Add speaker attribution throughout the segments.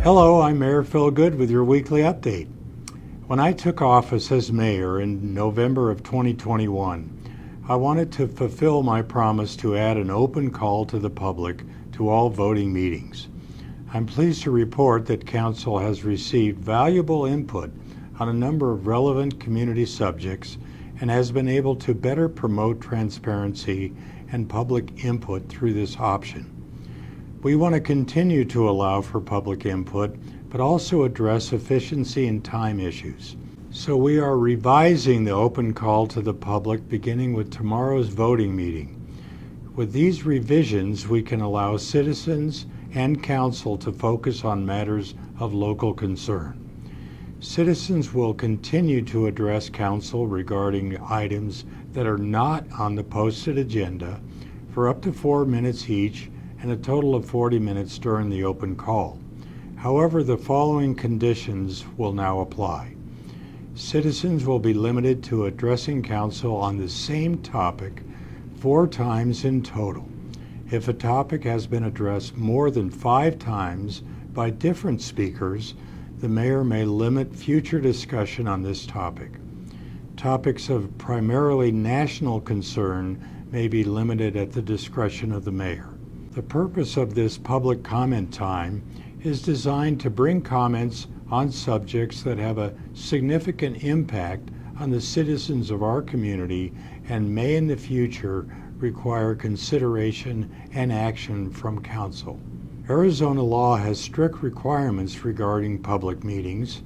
Speaker 1: Hello, I'm Mayor Phil Goode with your weekly update. When I took office as mayor in November of 2021, I wanted to fulfill my promise to add an open call to the public to all voting meetings. I'm pleased to report that Council has received valuable input on a number of relevant community subjects and has been able to better promote transparency and public input through this option. We want to continue to allow for public input, but also address efficiency and time issues. So we are revising the open call to the public beginning with tomorrow's voting meeting. With these revisions, we can allow citizens and council to focus on matters of local concern. Citizens will continue to address council regarding items that are not on the posted agenda for up to 4 minutes each and a total of 40 minutes during the open call. However, the following conditions will now apply. Citizens will be limited to addressing council on the same topic 4 times in total. If a topic has been addressed more than 5 times by different speakers, the mayor may limit future discussion on this topic. Topics of primarily national concern may be limited at the discretion of the mayor. The purpose of this public comment time is designed to bring comments on subjects that have a significant impact on the citizens of our community and may in the future require consideration and action from council. Arizona law has strict requirements regarding public meetings.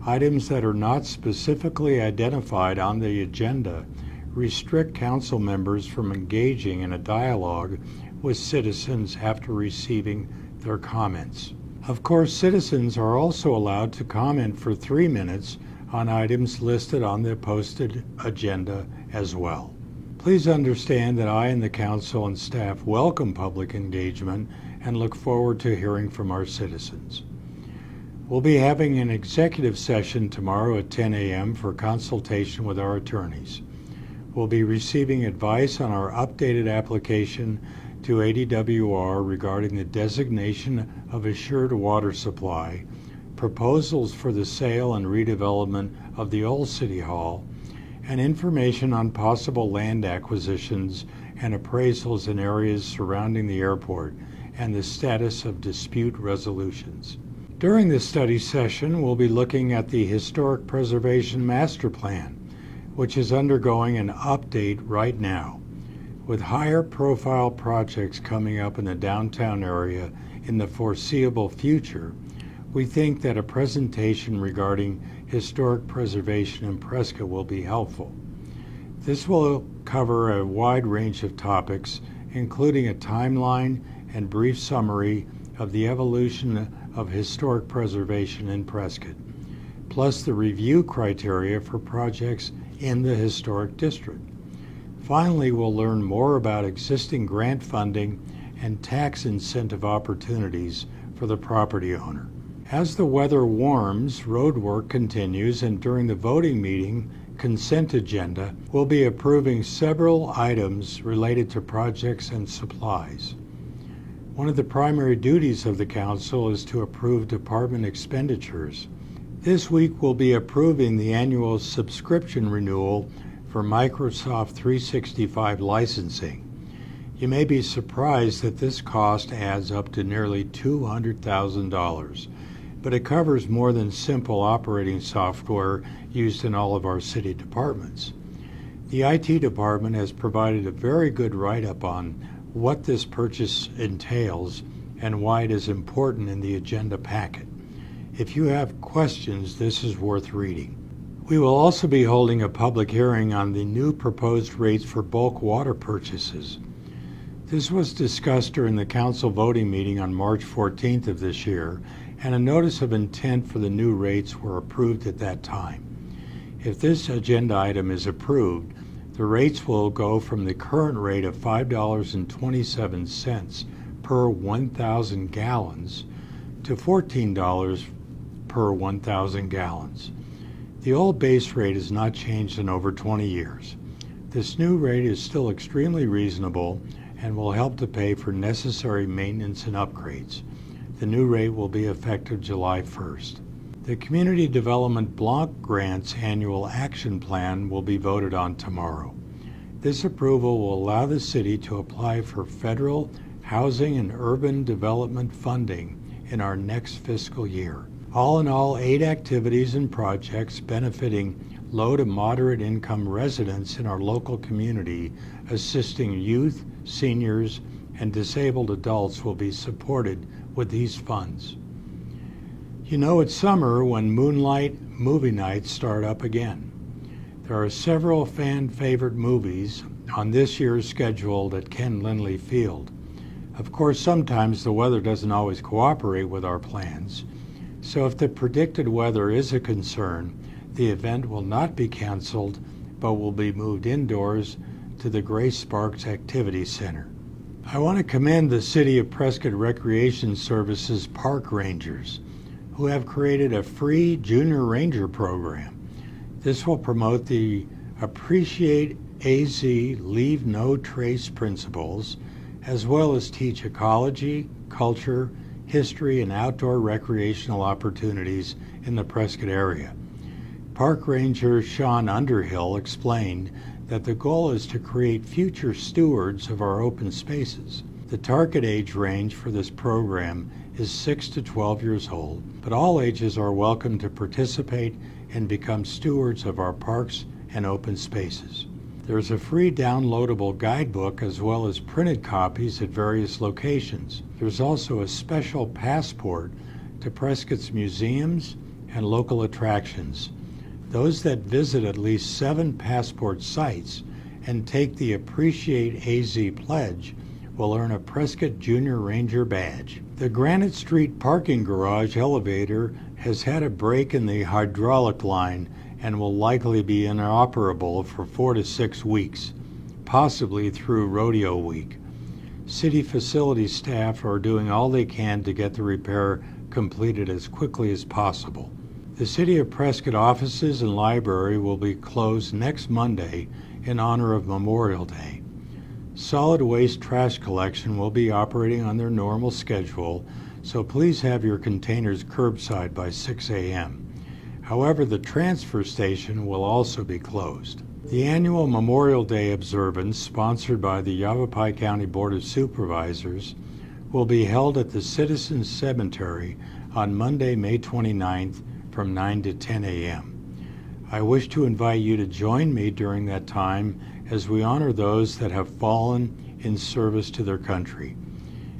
Speaker 1: Items that are not specifically identified on the agenda restrict council members from engaging in a dialogue with citizens after receiving their comments. Of course, citizens are also allowed to comment for 3 minutes on items listed on the posted agenda as well. Please understand that I and the council and staff welcome public engagement and look forward to hearing from our citizens. We'll be having an executive session tomorrow at 10 a.m. for consultation with our attorneys. We'll be receiving advice on our updated application to ADWR regarding the designation of assured water supply, proposals for the sale and redevelopment of the old City Hall, and information on possible land acquisitions and appraisals in areas surrounding the airport and the status of dispute resolutions. During this study session, we'll be looking at the Historic Preservation Master Plan, which is undergoing an update right now. With higher profile projects coming up in the downtown area in the foreseeable future, we think that a presentation regarding historic preservation in Prescott will be helpful. This will cover a wide range of topics, including a timeline and brief summary of the evolution of historic preservation in Prescott, plus the review criteria for projects in the historic district. Finally, we'll learn more about existing grant funding and tax incentive opportunities for the property owner. As the weather warms, road work continues, and during the voting meeting consent agenda, we'll be approving several items related to projects and supplies. One of the primary duties of the council is to approve department expenditures. This week we'll be approving the annual subscription renewal for Microsoft 365 licensing. You may be surprised that this cost adds up to nearly $200,000, but it covers more than simple operating software used in all of our city departments. The IT department has provided a very good write-up on what this purchase entails and why it is important in the agenda packet. If you have questions, this is worth reading. We will also be holding a public hearing on the new proposed rates for bulk water purchases. This was discussed during the council voting meeting on March 14th of this year, and a notice of intent for the new rates were approved at that time. If this agenda item is approved, the rates will go from the current rate of $5.27 per 1,000 gallons to $14 per 1,000 gallons. The old base rate has not changed in over 20 years. This new rate is still extremely reasonable and will help to pay for necessary maintenance and upgrades. The new rate will be effective July 1st. The Community Development Block Grants Annual Action Plan will be voted on tomorrow. This approval will allow the city to apply for federal housing and urban development funding in our next fiscal year. All in all, 8 activities and projects benefiting low to moderate income residents in our local community, assisting youth, seniors, and disabled adults will be supported with these funds. You know, it's summer when Moonlight movie nights start up again. There are several fan-favorite movies on this year's schedule at Ken Lindley Field. Of course, sometimes the weather doesn't always cooperate with our plans, so if the predicted weather is a concern, the event will not be canceled, but will be moved indoors to the Grace Sparks Activity Center. I want to commend the City of Prescott Recreation Services Park Rangers, who have created a free Junior Ranger program. This will promote the Appreciate AZ Leave No Trace principles, as well as teach ecology, culture, history, and outdoor recreational opportunities in the Prescott area. Park Ranger Sean Underhill explained that the goal is to create future stewards of our open spaces. The target age range for this program is 6 to 12 years old, but all ages are welcome to participate and become stewards of our parks and open spaces. There's a free downloadable guidebook as well as printed copies at various locations. There's also a special passport to Prescott's museums and local attractions. Those that visit at least 7 passport sites and take the Appreciate AZ pledge will earn a Prescott Junior Ranger badge. The Granite Street parking garage elevator has had a break in the hydraulic line and will likely be inoperable for 4 to 6 weeks, possibly through rodeo week. City facility staff are doing all they can to get the repair completed as quickly as possible. The City of Prescott offices and library will be closed next Monday in honor of Memorial Day. Solid waste trash collection will be operating on their normal schedule, so please have your containers curbside by 6 a.m. However, the transfer station will also be closed. The annual Memorial Day observance, sponsored by the Yavapai County Board of Supervisors, will be held at the Citizens Cemetery on Monday, May 29th from 9 to 10 a.m. I wish to invite you to join me during that time as we honor those that have fallen in service to their country.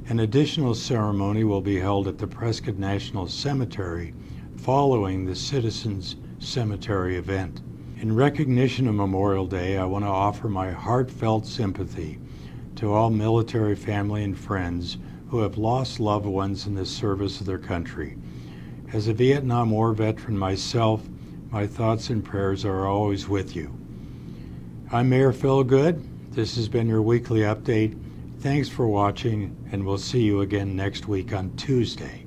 Speaker 1: An additional ceremony will be held at the Prescott National Cemetery following the Citizens Cemetery event. In recognition of Memorial Day, I want to offer my heartfelt sympathy to all military family and friends who have lost loved ones in the service of their country. As a Vietnam War veteran myself, my thoughts and prayers are always with you. I'm Mayor Phil Goode. This has been your weekly update. Thanks for watching, and we'll see you again next week on Tuesday.